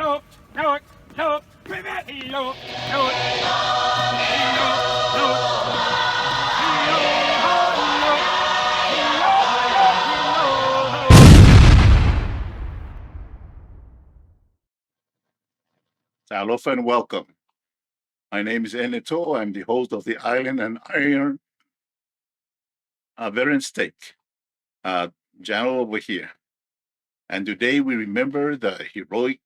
no, no, no, no, Aloha and welcome. My name is Enito. I'm the host of the Island and Iron Veteran Steak channel over here. And today we remember the heroic,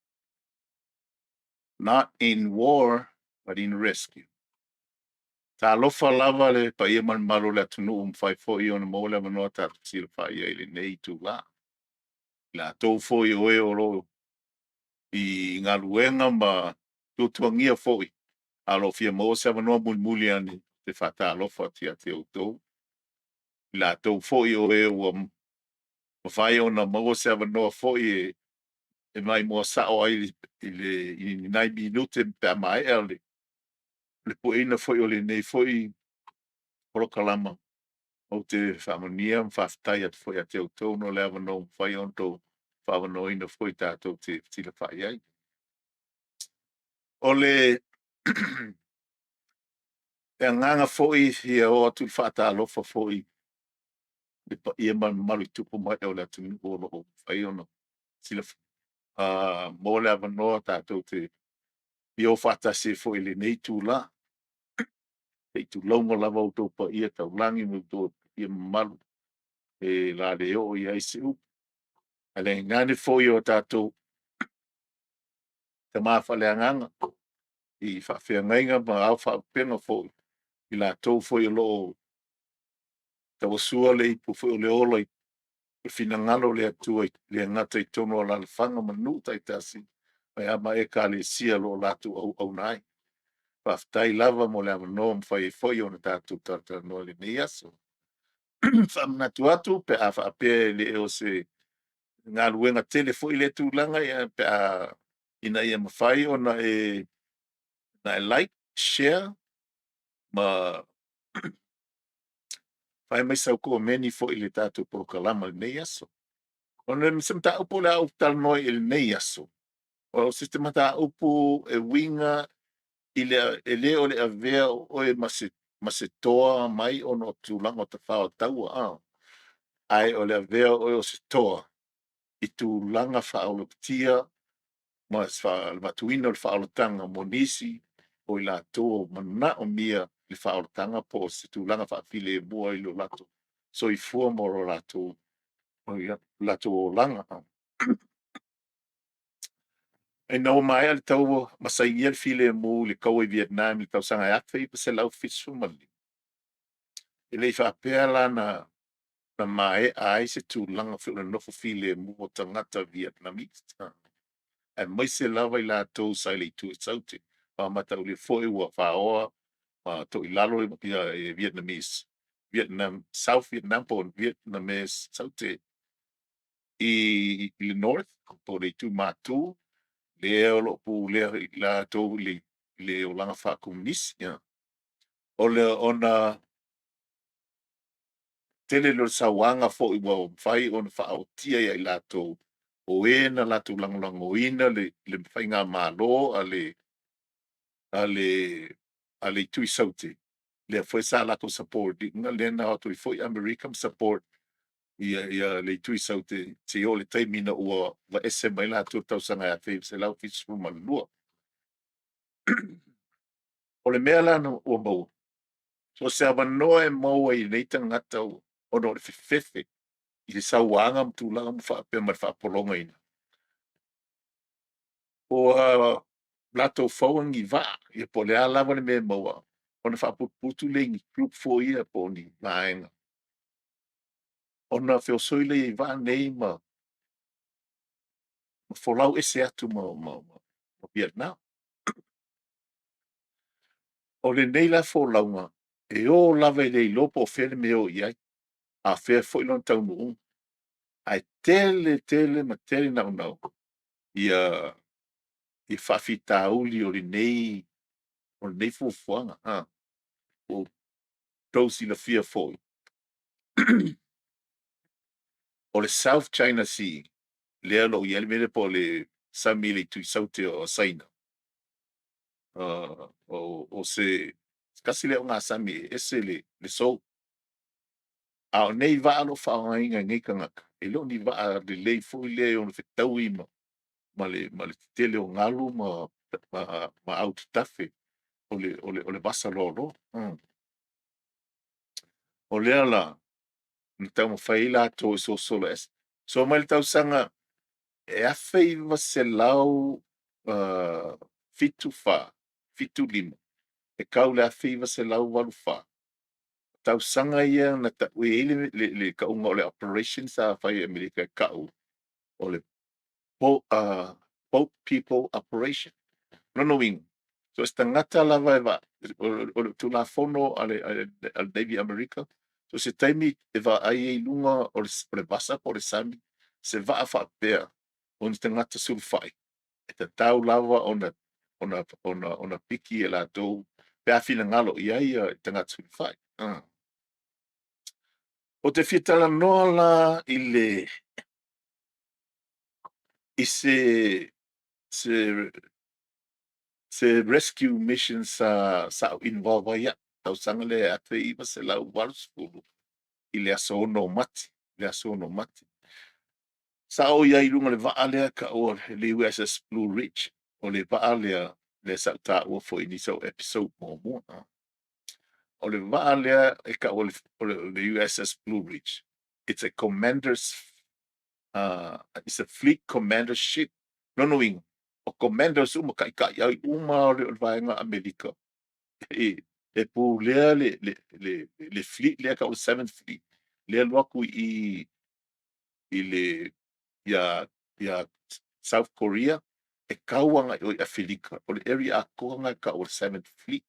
not in war, but in rescue. Talofa lava le paia man malu le tunu fai foi ona mo le manoa tatu sila fai le nei tu la. La tau foi oe o lo I ngā luenga ma tutuangia foi. Alo fia mo se manoa mulmuli ani te whata alofa tia te autou. La tau foi oe ua mawhai ona mo se manoa foi e mai mo sao ai I nai minute pe mai ele. Le poina foi o le nei foi porokalama o te whamania mwhaftai at foi a te autou no lea mano mwhai on tō whamanoina foi tātou te tila whai ai. O le e nganga foi ia o atu whata alofa foi le pa ia man malu tupu mai o le atu o lo whai ono sila mo lea manoa tātou te Io whata se foi le nei tū la. Te tu longa lava o tō pa ia tau langi mo tō ia malu. E la le o ia isi u. Ale ngane foi o tātou te mawhale anganga. I whawhia ngainga ma au whawhenga foi. I la tō foi o loo. Tawa sua le ipu foi o le ola I whina ngalo le atua le ngata I tono o la whanga manu tai tasi. Mai ama e ka le sia lo latu au nai. Whaftai lava mo le amano mwhai foi o na tātou tata no le nei aso. Whamnatu atu pe a whape le o se ngā luenga tele foi le tūlanga ia pe a ina ia mawhai o na e like, share, ma whai mai sau ko meni foi le tātou prokalama le nei aso. O na mta upo le au tal noi le nei aso. O sistema ta upo e winga I le o le avea o e mase toa mai o no tūlanga o ta whao taua ai o le avea o se toa I tūlanga whao tia ma matuina o le whaalotanga mo nisi o I la tō mana o mia le whaalotanga po se tūlanga whaafile e mua I lo lato. So I fua mo lo lato o langa. E nau mai al tau masai el file mo le kau I Vietnam le tau sanga ate I se lau fisu mali. E le whaapea la na mai ai se tūlanga whiuna nofo file mo o tangata Vietnamese. E mai se lava I la tau sai le tu saute. Pa mata uli foi ua whaoa ma to I lalo I Vietnamese. Vietnam, South Vietnam po Vietnamese saute I le north po le tu matu le o lo pu le la tau le o langa wha komunis. O le ona tele lo sawanga fo I wa fai on fa o tia I la tau o e na la tu langolango ina le fai ngā malo ale tui saute. Le foi sa la ko support nga le na to foi American support ia le tui saute te o le taimina ua wa ese mai la tu tau sanga ya fe se lau fisu malua. O le mea la no ua mau. So se avanoa e mau I nei tangata o no le fefefe I le sauanga mtulanga mwhaapea ma whaapolonga ina. O lato whauangi wā, I po le alawa le mea maua. Ona whaaputu le ngi group 4 ia po ni maenga. Ona whio soile I wā nei ma wholau ese atu ma Vietnam. O le nei la wholaunga, e o lava I le lopo o whene meo iai, a whea whoilon tau nuu. Ai tele ma tele nau nau. Ia whawhita uli o le nei fuafuanga. O tausi la fia foi. O le South China Sea, lea lo I mele po le sami le tui saute o saina. O se kasi le o ngā sami ese le so a o nei va'a lo fa'aogaiga ngai kagaka e lo ni va'a lelei fo'i lea ona fetau i ma le tetele o galu ma autatafe o le vasa lolo. O lea la na taumafai latou e so'oso'o ese so mai le tausaga e afe iva selau fitu lima e kau le afe iva selau walu fā tausaga ia na ta'ue ai le ka'uga o le operations a fai Amerika e ka'u o le boat people operation nonoiga so se tagata lava o le tulafono a le Navy Amerika so se taimi e va'ai ai luga o le vasa po le sami se va'a fa'apea ona tagata sulufa'i e tatau lava ona piki e latou pe afinagalo i ai e tagata sulufa'i. O te fietalanoa la i se rescue mission sa involve ia tausaga le afe iva selau walu sepulu i le aso ono o mati sa o ia i luga le va'a lea ka'ua le USS Blue Ridge o le va'a lea le sa'u tā'ua fo'i nisa o episode muamua o le va'a lea e ka'ua o le USS Blue Ridge it's a it's a fleet commander ship nonoiga o commanders uma ka'ika'i ai uma o le vaega Amerika e pulea le fleet lea ka'u le 7th fleet lea loaku i le ia South Korea e kau anga o Afrika o le area akoanga ka o 7th fleet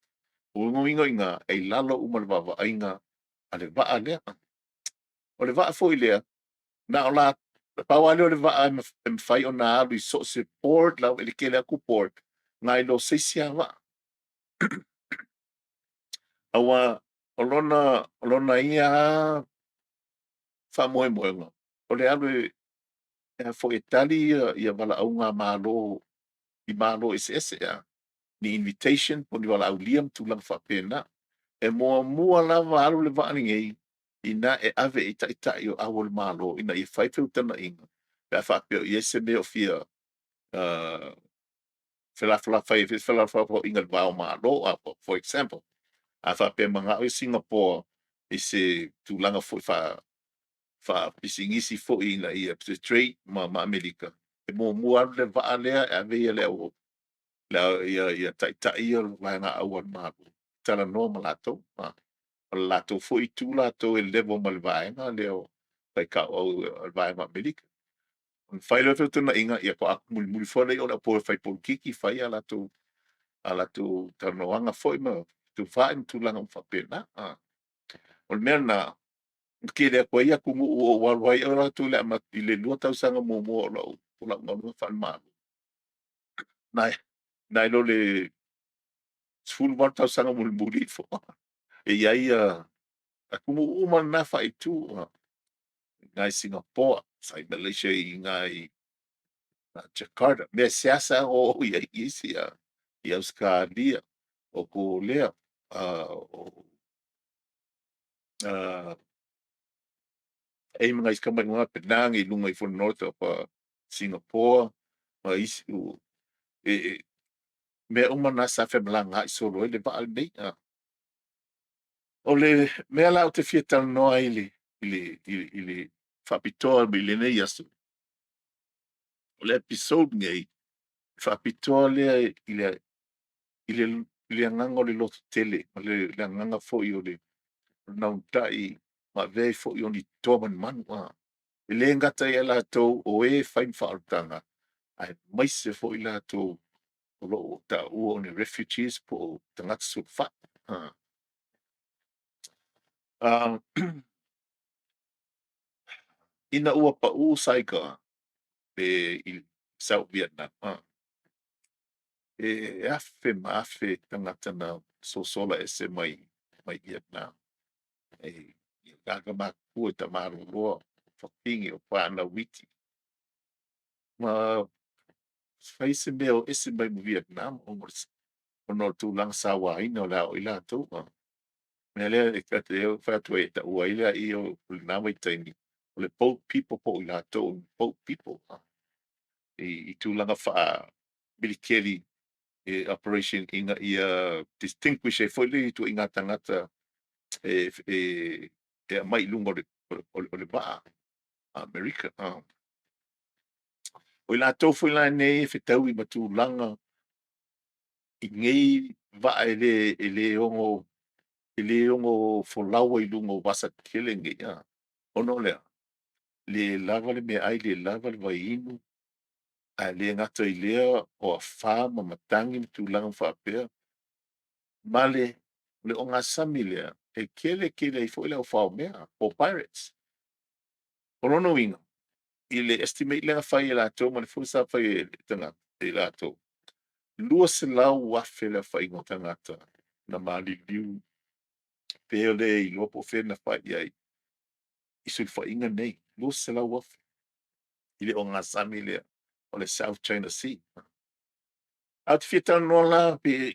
o ngoinga inga e lalo uma le vava'aiga a le va'a lea o le va'a fo'i lea na o la pauale o le va'a e mawhai o na alu i so se port lau e le kele aku port ngai lo seisia va'a aua o lona ia fa'amoemoega o le alu e fo'i e tali ia vala'auga i malo ese a ni invitation po ni wala'aulia ma tulaga fa'apena e muamua lava alu le va'aligei ina e ave i ta'ita'i o au o le malo ina ia fai feutana'iga pe a fa'apea i ese mea o fia felafalafa i felafalafa'iga le vao malo for example a fa'apea maga'o i Singapore i se tulaga fo'i fa'apisigisi fo'i ina ia trade ma Amerika e muamua alu le va'a lea e ave ia le au ia ta'ita'i o le vaega au a le malo talanoa ma latou o le latou fo'i tu latou e level ma le vaega lea o kaika'o au o le vaega Amerika ona fai le feutana'iga ia po aku mulimuli fo'i o le apo fai polukiki fai a latou talanoaga fo'i ma tufa'i ma tulaga ma fa'apena o le mea na ke le ako ia kumu o walu ai o latou le amati i le lua tausaga muamua o la'u maluga fa'amalo na ilo le sefulu walu tausaga mulimuli fo'a e iai a kumu'u ma lanā fa'aitu gai Singapore sai Malaysia i gai Jakarta mea siasa o iai isi i Australia o ko lea e mga iskamai mga Penang i lunga i North of Singapore ma isi mea uma na sa fe malanga i solo le va nei o le mea la o te fia noa i le whapitoa mi le nei asu o le episode ngai whapitoa lea i le anganga o le loto tele o le anganga fo i o le nauntai ma vei fo i o ni toa man manu e le ngata i la tau o e whain whaarutanga ai mai se fo i la tau o lo ta ua o ni refugees po tangata su wha ina ua pa u saika i South Vietnam e afe maafe tangata na sosola e se mai Vietnam e gaga maku e tamaru roa whapingi o whana witi ma fai se mea o ese mai mo Vietnam ono tulaga sauaina o le ao i latou mea lea e kate eo fai atu e taʻua ai leaʻi o lenā maitaimi o le boat people po i latou boat people i tulaga fa'amilikeli operation inga ia distinguish ai foi le tuaiga tagata e amai i luga o le va'a America o i latou foi lanei e fetau i matulaga i gei va'a e lē ogo folaua i luga o vasakele gei ono lea le lava le mea'ai le lava le vaiinu a le gata i lea o afā ma matagi ma tulaga fa'apea ma le ogasami lea e kelekele ai fo'i le ʻaufaomea o pirates o lona uiga i le estimate le gafai e latou ma le fusa fai e tagata i latou 2 afe le afaiga o tagata na maliliu pe o lē iloa po fe na fa'i ai i sulfa'iga nei 2 afe i le ogasami lea o le South China Sea a te fia tanoa la pe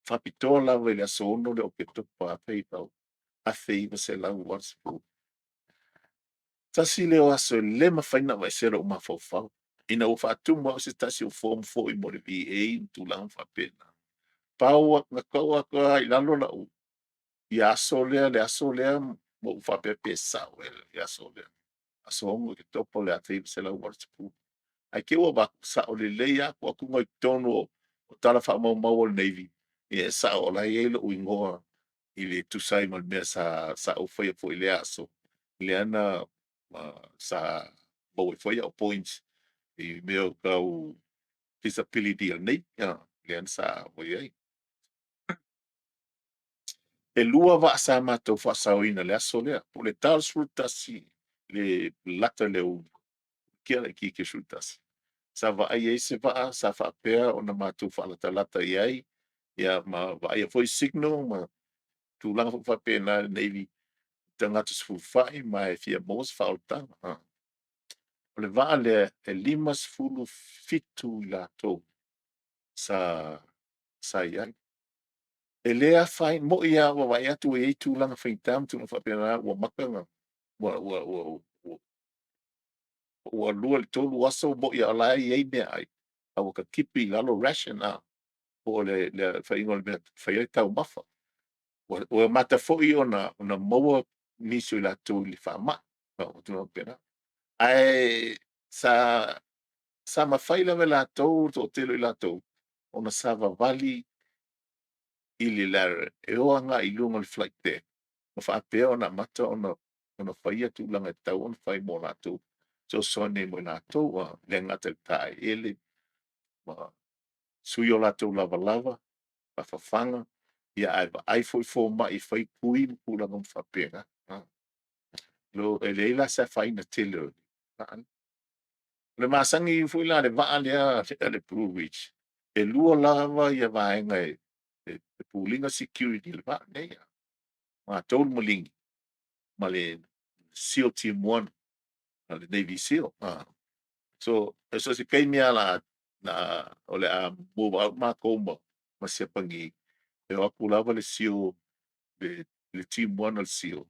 fa'apitoa lava i le aso ono le oketopa apei pau afe iwa selau warsepulu tasi leo aso e lē mafaina vaesera o mafaufau ina ua fa'atumu au se tasi o fomu fo'i mo le VA tulaga fa'apena pau agakau aka i lalo la'u i aso lea le aso lea mo u fa'apeapesa'o le aso lea aso ogo i ke topo le a iwa selau warsepulu ai ke ua sa'o lelei aku akuga i tonu o tala fa'amaumau o le Navy ia e sa'o olai ai lo'u igoa i le tusai ma le mea sa ʻaufaia fo'i le aso leana sa maua i faia o points i mea o kau disability lenei leana sa auai ai e lua va'a sa matou fa'asaoina le aso lea po le tasi le lata leu kia le kike sultasi sa va'ai ai se va'a sa fa'apea ona matou fa'alatalata i ai ia ma va'aia foi signal ma tulaga fo'i fa'apena le Navy tagata sefulufa'i ma e fia mo se fa'aolataga o le va'a lea e 57 i latou sa iai e lē afai mo'i ia ua va'i atu ai tulaga faitama tulaga fa'apena ua makaga ua lua le tolu aso mo'i ala ai mea'ai aua kakipi i lalo ration po o le fa'iga o le mea fai ai taumafa ua mata fo'i ona maua nisi o i latou i le fa'ama'i tulaga fa'apena ae sa mafai lava i latou to'atele i latou ona sa vavali i le lara e oaga i luga o le flight deck ma fa'apea ona amata ona faia tulaga e tau ona fai mo latou soasoani mo i latou le agata le tā'ele ma sui o latou lavalava ma fafaga ia ae va'ai fo'i foma'i fai kui ma tulaga ma fa'apega lo e leai la se fa'aina tele o le masagi fo'i la le va'a lea le Blue Ridge e lua lava ia vaega e puliga security le va'a nei matou le maligi ma le SEAL Team 1 a le Navy SEAL so se kai mea la na o le a mo mākou ma se pangi e aku lava le SEAL le Team 1 o le SEAL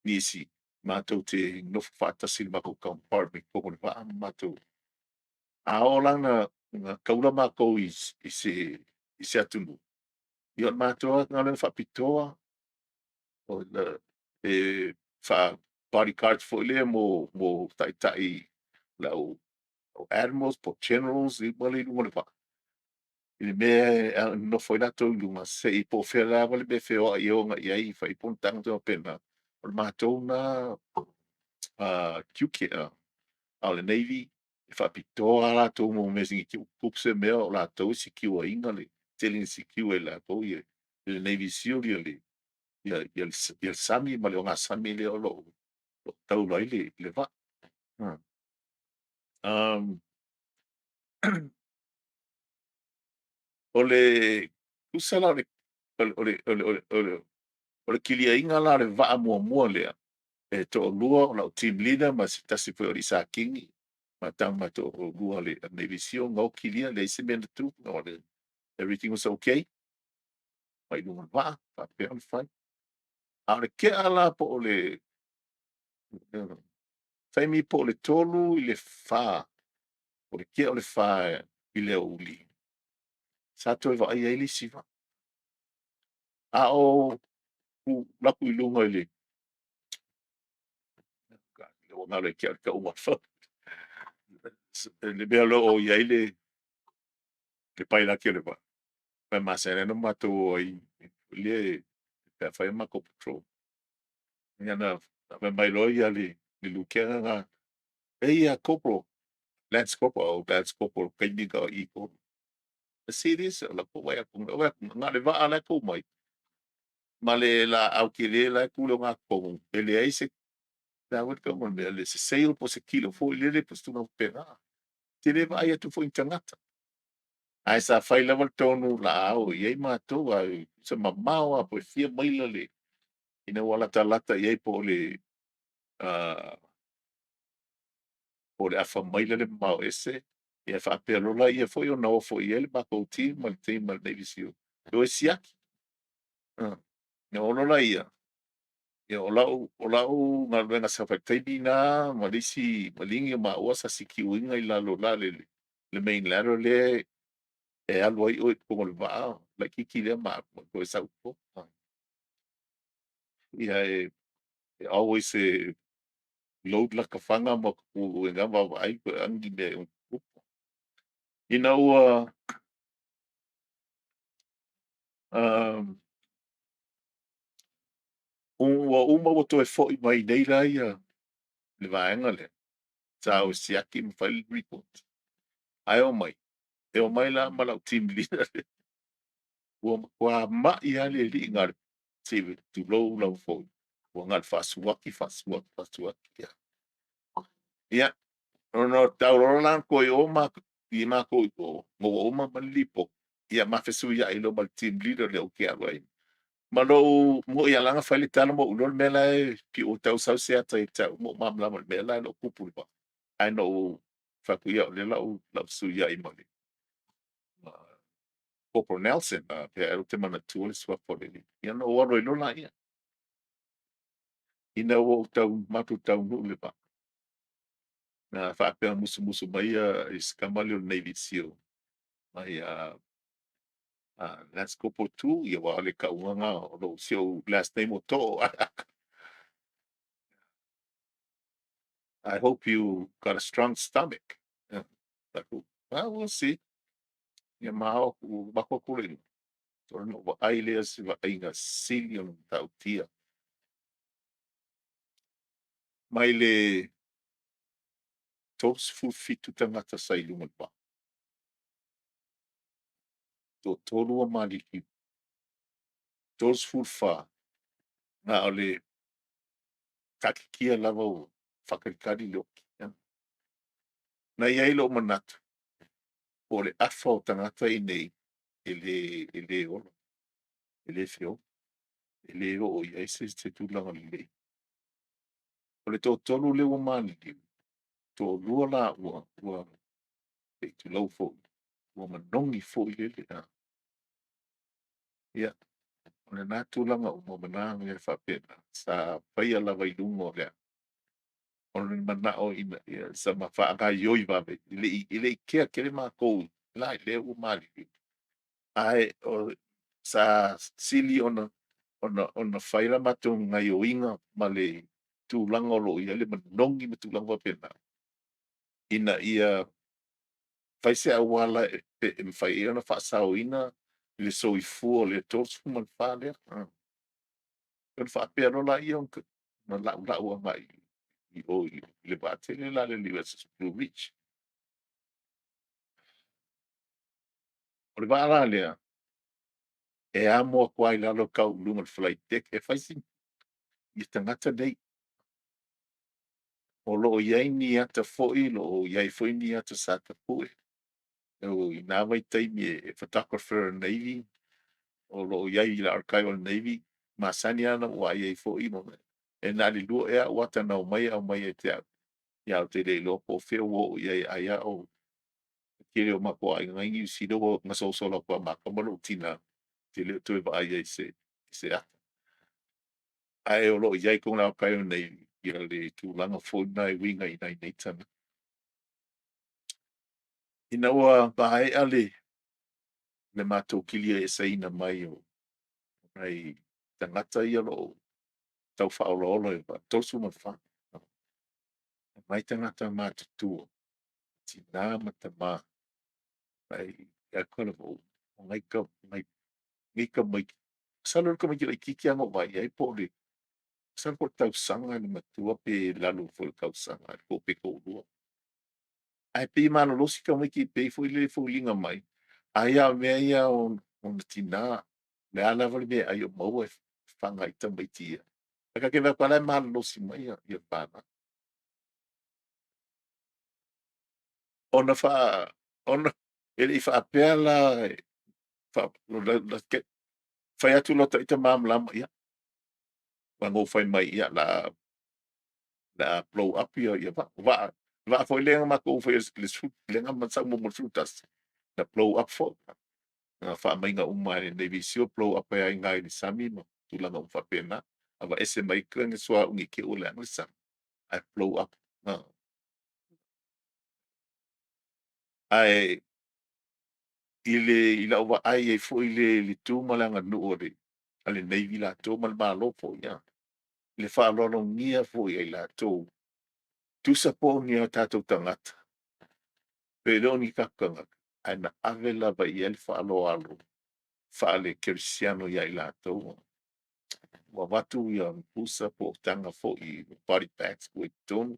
nisi matou te nofo fa'atasi le mākou compartment po le va'a matou a o lana na kaula mākou i se atunu i o mātou nga le fa'apitoa o na fa bodyguards fo'i lea mo ta'ita'i lau o admirals po generals i ma le iluga o le va'a i le mea nofo i latou i luga se'i po o fea lava le mea feoa'i i oga'i ai fa'aiponaga tama pena o le matou na kiuki'a a o le Navy e fa'apitoa latou mo mea kupu se mea o latou i sikiuaiga le tele ni sikiu ai latou i le Navy SEAL ia le sami ma le ogasami lea o lo'u taulo ai le va'a o le kusa la o le kiliaiga la le va'a muamua lea e to'alua o la'u team leader ma se tasi foi o le isakigi matang mato lua le Navy SEAL ngau kilia le se men tu no le everything was okay. Mai lunga va pa pe on fai. A le ke ala po le fai mi po le tolu i le fa. O le ke o le fa i le uli. Sa to va ai li siva. A o lapu i lunga i le. O nga le ke ka uma fa. Le bea lo o iai le pai la ke le va. Ma masere no mato ai le pe fai ma ko patrol. Ngana me mai lo ia le lukera nga. Ei a kopro. Lance Corporal o Lance Corporal kai ni ka i ko. Serious la ko wa nga le va ala ko mai. Ma le la au ke le la ku lo nga ko. Ele ai se na wat ka mon le se sale po se kilo fo le po stu no pera. Te le va ia tu fo intangata. Ai sa fai level tonu la au ye ma to wa se mamao a po fia mai le. Ina wala talata ye po le o le afa mai le mau ese ia fa apelo la ia foi o no foi ele ma ko ti ma te ma Navy SEAL do siaki no lo la ia o lau ma venga sa fa te na ma lisi ma lingi ma o sa siki winga i la lo la le main lateral le e alo i o ko le va la ki le ma ko sa ko ia always load la ka fanga ma ku nga va ai ko angi me ina ua ua uma ua toe fo'i mai nei la ia le vaega lea sa o siaki ma fai le report ae o mai e o mai la ma lau team leader ua ma'i a le ali'i ga le save tulou lau fo'i ua ga le fa'asuaki ia ia ono taulolo la koe o ma i makou o ua uma ma le lipo ia mafesuia'i lo ma le team leader le o ke alu ai ma lou mo ia langa fai le tala mo ulol mela e pi o tau sau se ata e tau mo mamla mo mela lo kupu ba ai no faku ia le lau su ia i mali Corporal Nelson pe ero te mana tu le swa po le ia no o ro la ia ina o tau matu tau no le ba na fa pe musu musu mai is kamali o Navy SEAL mai that's Corporal 2 ia wa le ka uanga o lo sio last name o to I hope you got a strong stomach. Yeah. Well, we'll see. Ia mahao ku mako kule. Torno wa aile si wa ainga silion tautia. Mai le tos fu fitu tangata sa ilunga pa. To tolu a maliki. Tos fu fa. Na ole kakikia lava o whakarikari loki. Na iai lo manatu. O le afa o tangata i nei. Ele olo. Ele fio. Ele o iai se te tūlanga lei. O le tō tolu le o maliki. To lua la ua e tu lau fo ua manongi fo i lele ia o le nā tūlanga o mamana me whapena sa paia lava i lungo lea o le mana o ina ia sa ma whaaka ioi vawe ile i kea kere mā kou la i lea ua mali ai o sa sili ona whaira matu ngai o inga ma le tūlanga o lo ia le manongi me tūlanga wapena ina ia faise a wala e mfai ona fa sauina le soifua o le tosu man fa le kon fa pero la ion na la ua mai i o le bate le la le liwes Blue Ridge o le vara le e amo kwai la lo kau lunga flight deck e faisi i tangata nei o lo iai ni ata foi lo iai foi ni ata sata pue o i nā mai taimi e photographer Navy o lo iai i la archival Navy masani ana ua ai fo i mo e na li lu e wata na mai au mai e te ia o te le lo po fe o ia ia o kele o mako ai ngai si do nga so so lo pa mako mo tina te le tu ba ai se a ai o lo ia ko na kai nei ia le tu langa fo nai winga i nei tana ina ua pae ale le matou kilia e saina mai o ai tangata ia lo tau whaololo e wa tosu ma wha. Mai tangata mātutua, tina matama, ai a kona mo, ngai ka mai, salur ka mai ki kiki ango mai, ai po le, san po tau sanga ni matua pe lalu fo tau sanga, po pe ko lua. Ai pe mana losi ka mai ki pe fo ile fo linga mai, ai a mea ia on tina, me ala vali me ai o mau e whanga i tamai tia. Aka ke vea pala mana losi mai ia pana. Ona fa ona ele I faapea la fa la ke fai atu lo ta mamlama ia wango fai mai ia la blow up ia va foi lenga ma ko foi le su lenga ma sa mo frutas la blow up fo na fa mai nga uma ne visio blow up ai ngai ni sami no tu la no fa pena ava ese mai keng so ungi ke ula ngi sa ai blow up na ai i la ua ai ai foʻi le tumalanga nuu o le a lenei i latou ma le mālō foʻi ia le fa'aloalogia foʻi ai latou tusa poʻonia o tatou tagata pe le oni kakagaka ae na ave lava ia le fa'aloalo fa'ale kerisiano ia i latou ua watu ia pusa po o taga foʻi body bags ua i tonu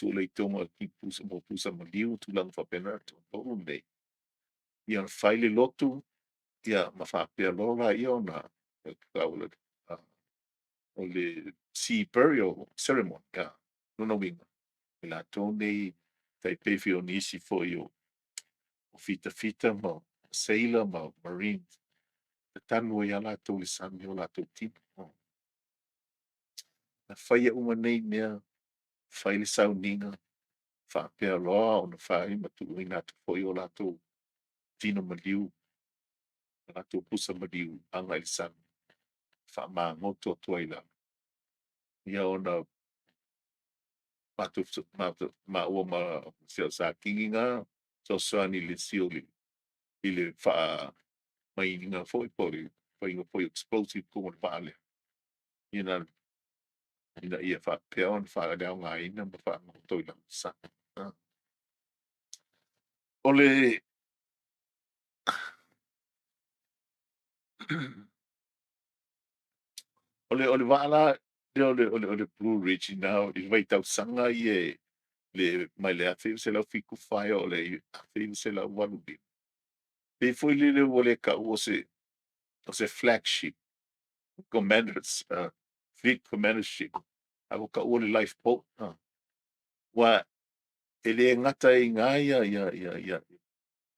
tu'ulaitonu ki pusa mo pusa maliu tulaga faapena toʻatolu nei ia fai le lotu ia ma faapea lo la ia ona o le sea burial ceremony ia nonauiga i latou nei taipei feonisi foʻi o fitafita ma sailor ma marine tatanu ai iā latou le sami o latou tino na faia uma nei mea fai le sauniga faapea loa ona fai ma tuuina atu foʻi o latou tino maliu latou pusa maliu aga i le sami faamagoto atu ai la ia ona maua ma sakigiga soasoani le sio i le fa'amainiga fo'i po le faiga fo'i explosive komo le fa'alea ina ia fa'apea ona fa'aleaogāina ma fa'amoto i lana sa'i o le o le wa'ala o le Blue Ridge ina i vaitausaga ia le mai le afe se lau fiku fai o le afe se lau walu bi pe foi le ua le ka'u o se flagship commanders fleet commandership a o ka'u o le lifeboat ua e lē gata ai gā ia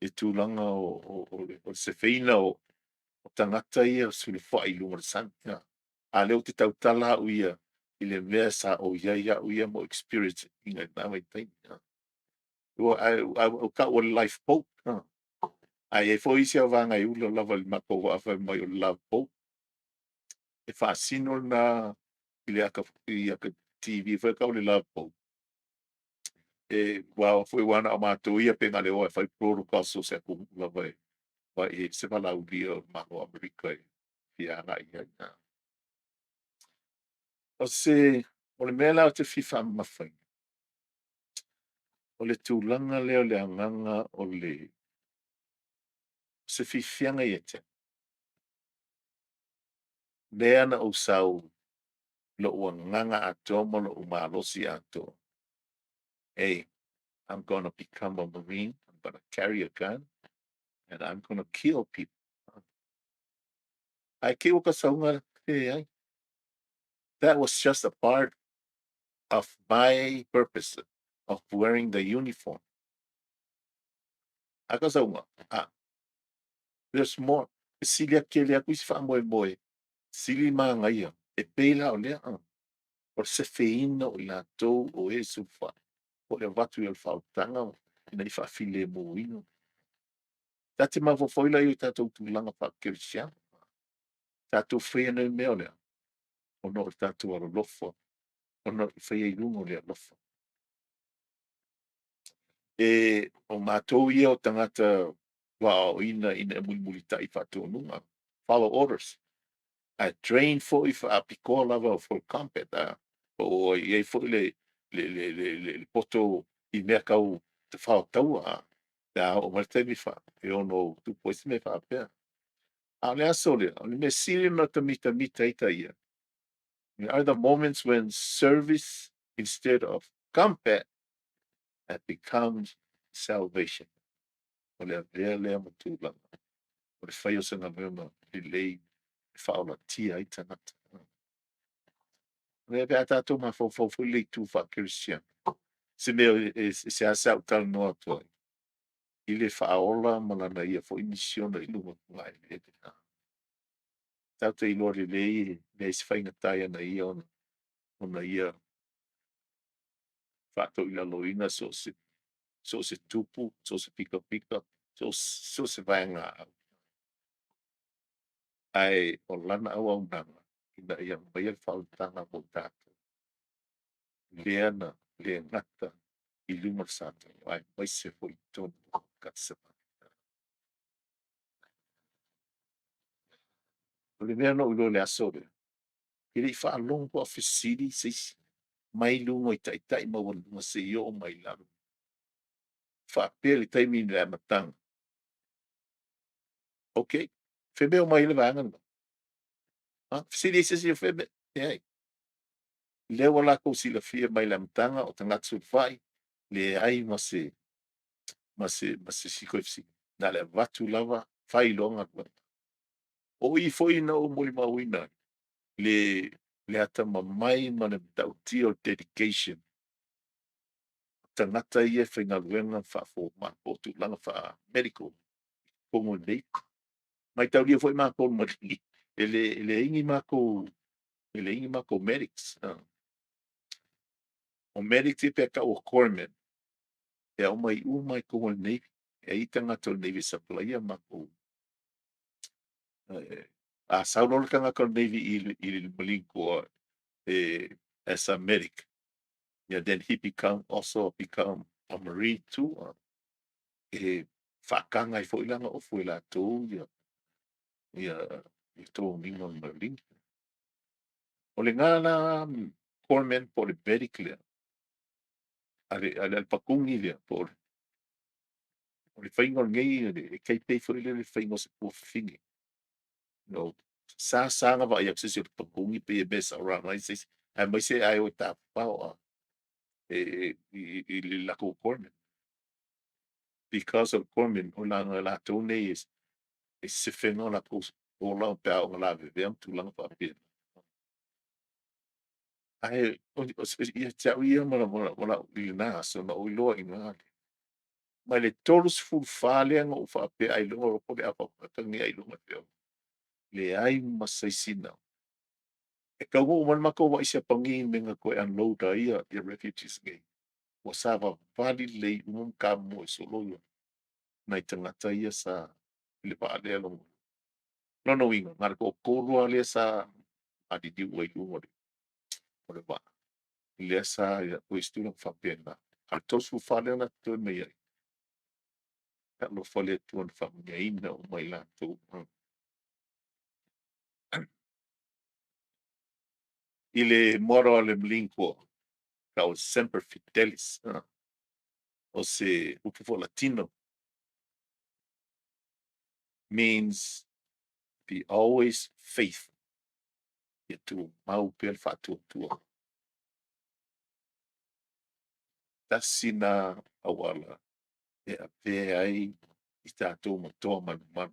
e tulaga o se feina o tagata ia sulefa'i i luga le sani a lea o te tautala a'u ia i le mea sa o iai a'u ia mo experience iga na maitaimi ua o ka'u o le lifeboat ai e fo'i isi avagai ula lava le makou a'afa mai o le lifeboat e fa'asino lana i le aka TV foi ka'u le lifeboat e ua foi ua ana o matou ia pe gale oa e fai protocol so se aku'u lava e se malaulia o malo Amerika e fiaga'i ai o le mea la o te fifa'amafaiga o le tulaga lea o le agaga o le se fifiaga ia te lea na ousau lo'u agaga atoa ma lo'u malosi atoa hey I'm going to become a Marine. I'm going to carry a gun and I'm going to kill people. Ai ke o ka saunga ai. That was just a part of my purpose of wearing the uniform. Aka saunga. There's more. Sili akele aku isi whaamoe moe. Sili maa ngaia. E peila o lea. O se feina o la tou o e sufa. o le watu i le whaotanga, ina i whaafile mo ino. Tate mawhawhaila i tātou tūlanga whakerisiana. Tātou whea nei mea lea. Ono o tātou aro lofo. Ono i whea i rungo lea lofo. E o mātou ia o tangata wa o ina muli tai whatou nunga. Follow orders. I train for if a piko lava for combat. O i fo le poto i mea kau te whaotaua. Da o martemi wha. E ono tu poisi me wha pēr. A le aso le, o le me siri no ta mita ita ia. There are the moments when service instead of combat becomes salvation. O le avea lea matulanga. O le whai o sanga mea le lei whaola tia i tangata. Le pea tātou ma fau le tu wha Christian. Se mea se asa au tala noa toi. I le whaola malana ia fo imisiona i lunga ngai. Tātou i lori lei, le se whainga tai ana ia ona ia whātou i laloina so se tupu, so se pika pika, so se vaenga au. Ai o lana au au nanga, ina ia mai al whautanga mo tātou. Leana, le ngata, i luma sata, ai mai se hoi tonu katsama. O le mea no ulo le asore. I le wha along po a fisiri, seisi, mai lungo i tai ma wana se i o mai lalo. Wha pēli taimi ni le matanga. Ok, febe o mai le vangana. Fisiri se si o febe, ei. Le wala ko sila fia mai le matanga o tangatsu fai, le ai ma se siko fisi. Na le watu lava, fai longa kwa. O i foi na o moli mawina. Le ata mamai ma le tauti o dedication. Tangata ia whainga luenga wha fo ma o tu langa wha medical. Kongo nei. Mai tau lia foi ma ko mali. Ele ingi ma ko medics. O medics i peka o corpsman. E o mai ko nei. E i tangata o Navy supply ma ko a saulo kanga ko Navy i malinko as a medic. Yeah, then he become a Marine too. Whakanga i fo ilanga o fo ila tō i tō mingo Marine. O le ngana corpsman po le medic lea. Ale al pakungi lea po le. O le whaingo ngei e kei pei fo ila le whaingo se po fingi. No, sanga wa i aksesi o le pakungi pe e besa around. Ai mai se ai o ta pao i le lako corpsman. Because of corpsman, o la tō nei is se whenga la kos o la pe o la veam tu langa pa pe. Ai o ia tau ia mara i na so na o loa i ngā. Mai le tolus full fale nga o fa pe ai lo po le apa ka ngi ai lo pe. Le ai masaisina. E ka go man mako wa isa pangi menga ko unload ia the refugees ngai. O sa va vali le ka mo so lo. Nai tangata ia sa le pa le lo. No winga, mar ko korua le sa adi di wai lu o le ba. Le sa ia o istuna fa pena. A tosu fale na to me ia. Ka lo fale tu fa me ina o mai la tu. Ile moro le mlinko ka o semper fidelis. O se upo latino means be always faithful. Ia tu mau pel fa tu. Tasina awala. E a pe ai i tātou matoa manu.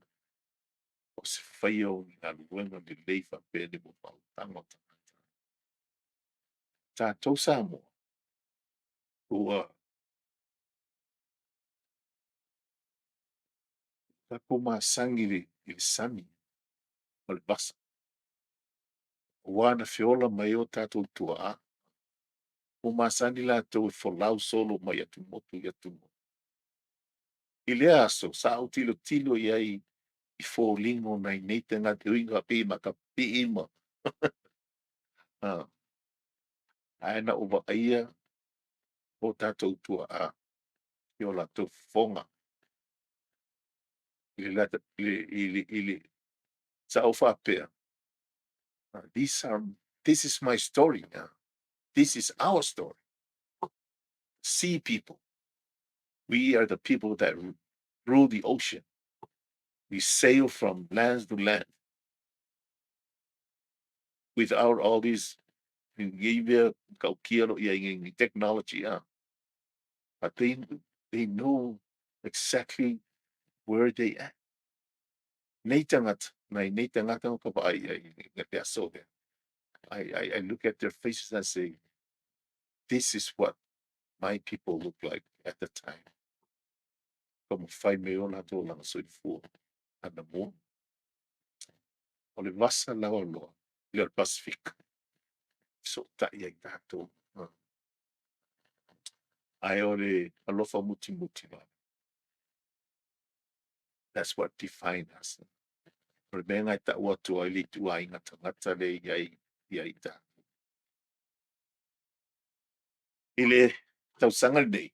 O se whaia o ngā luenga ni leifa pēne mo pau tango tangata. Tātou Samoa. Ua kako māsangiri i le sami. O le basa. Ua na whiola mai o tātou tua a. o masani latou e folau solo mai atu motu i atu motu. I lea aso sa o tilo i ai i fōlingo nai nei te ngā te uinga pi ma ka pi ima. Ae na ua aia o tātou tua a i o lātou fonga. I lata ili sa o whapea. This is my story. This is our story. Sea people. We are the people that rule the ocean. We sail from land to land without all these technology. But they know exactly where they at. Nei tangata, nei tangata o ka ai so there. I look at their faces and say, this is what my people look like at the time. Como whai me o na tō langa soi fua. Ana mo. O le vasa lawa loa. Le al Pacific. So tai ai tātou. Ai o le alofa muti muti la. That's what define us. O le mea ngai ta ua tua i li tua inga tangata le iai tā. I le tausanga nei.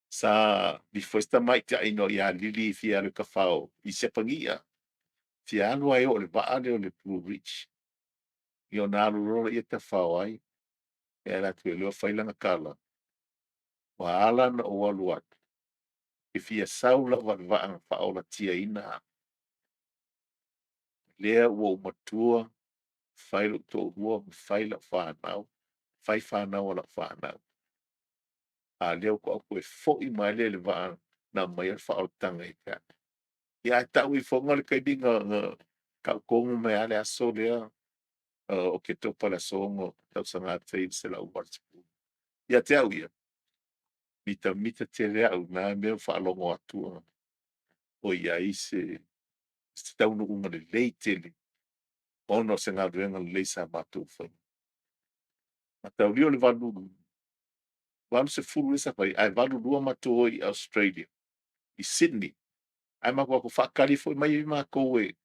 Sa before sta mai te aino ia lili fia le kafao i se pangia. Fia anu ai o le vaale o le Blue Ridge. I o nā rurora i te whao ai. E la tue lua whailanga kala. Wa ala na o aluat. I fia saula wa vaanga whao la tia ina. Lea ua umatua. Whailo tō rua whaila whanau. Whai whanau ala whanau. A leo ko aku e fo'i mai le vaanga na mai al whao tanga i te ane. Ia tau i whonga le kai binga ka kongu me ale aso lea. O ke topa la songo tau sanga te se la uwartipu. Ia te au ia. Mita te rea au nā mea whaalongo atua. O ia i se taunu unga le lei tele. Ono se ngā ruenga le lei sa mātou whai. Ma tau lio le valu. Valu se furu esa pai. Ai valu lua mātou i Australia. I Sydney. Ai mako ako whakari fo mai i mako e.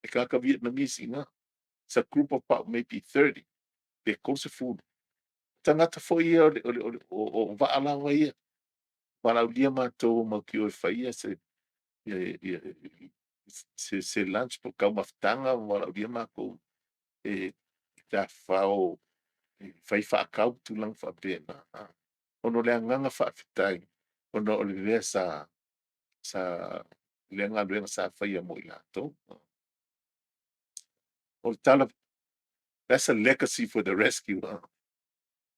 E kaka Vietnamese inga. It's a group of about maybe 30. Pe ko se furu. Tangata fo ia o vaalawa ia. Walau dia mātou mau ki o e whaia se lunch po kau maftanga walau dia mātou e ta whao whai whaakau tu lang whapena. Ono lea nganga whaafitai. Ono o le lea sa lea ngā luenga sa whaia mo i lātou. O tala, that's a legacy for the rescue.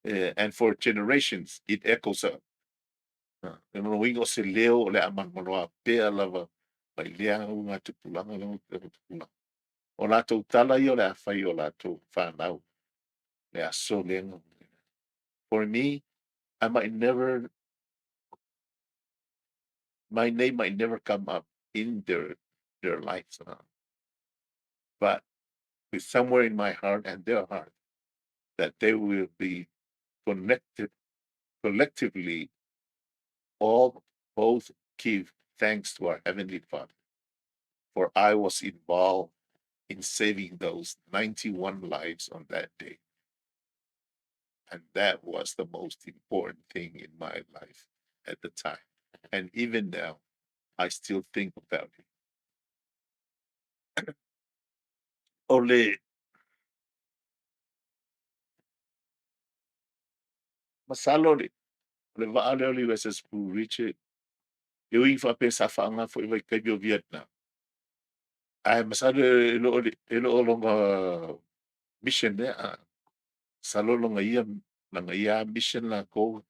And for generations, it echoes up. E no wingo se leo o le amangoloa pea lava mai lea unga tupulanga le tupulanga. O lātou tala i o le awhai o lātou whanau. Le aso lenga. For me, my name might never come up in their lives. But with somewhere in my heart and their heart, that they will be connected collectively, all both give thanks to our Heavenly Father. For I was involved in saving those 91 lives on that day. And that was the most important thing in my life at the time. And even now, I still think about it. Ole masalo le vaale o le USS Blue Ridge e ui whapesa whaanga fo i vai kai o Vietnam. Ai masalo e lo longa mission there. Salo longa ia mission la ko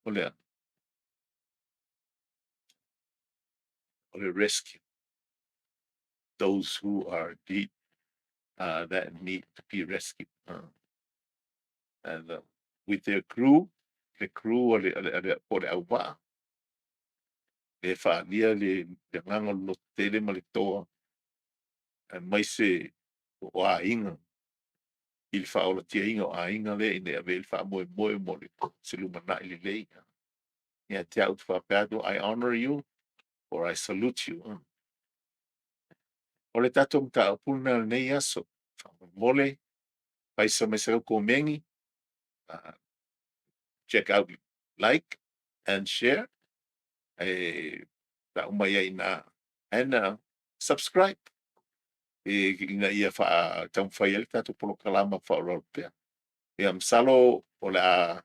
ole rescue those who are deep that need to be rescued. And with their crew, the crew o le aua e whaania le nganga lo tele ma le toa mai se o a inga I le whaolatia o ainga le i ne ave le whaamoe mo le se lumana i le lei. Ia te au te whapeado, I honor you or I salute you. O le tatou mta upuna nei aso. Mole, paisa me se komengi. Check out, like and share. Ta umaya ina and subscribe. Ina ia fa tam fa ele tatou polo kalama fa ro pe. Ia msalo o la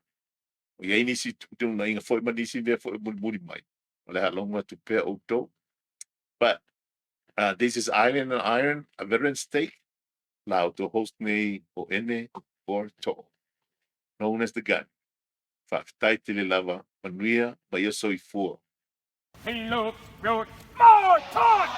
ia inisi tu na inga foi manisi ve foi muri mai. O le halonga tu pe auto. But this is Iron and Iron, a veteran state. Lao to host me o ene or to. Known as the gun. Whaktai te le lava, manuia, mai aso I fua. He look, more talk.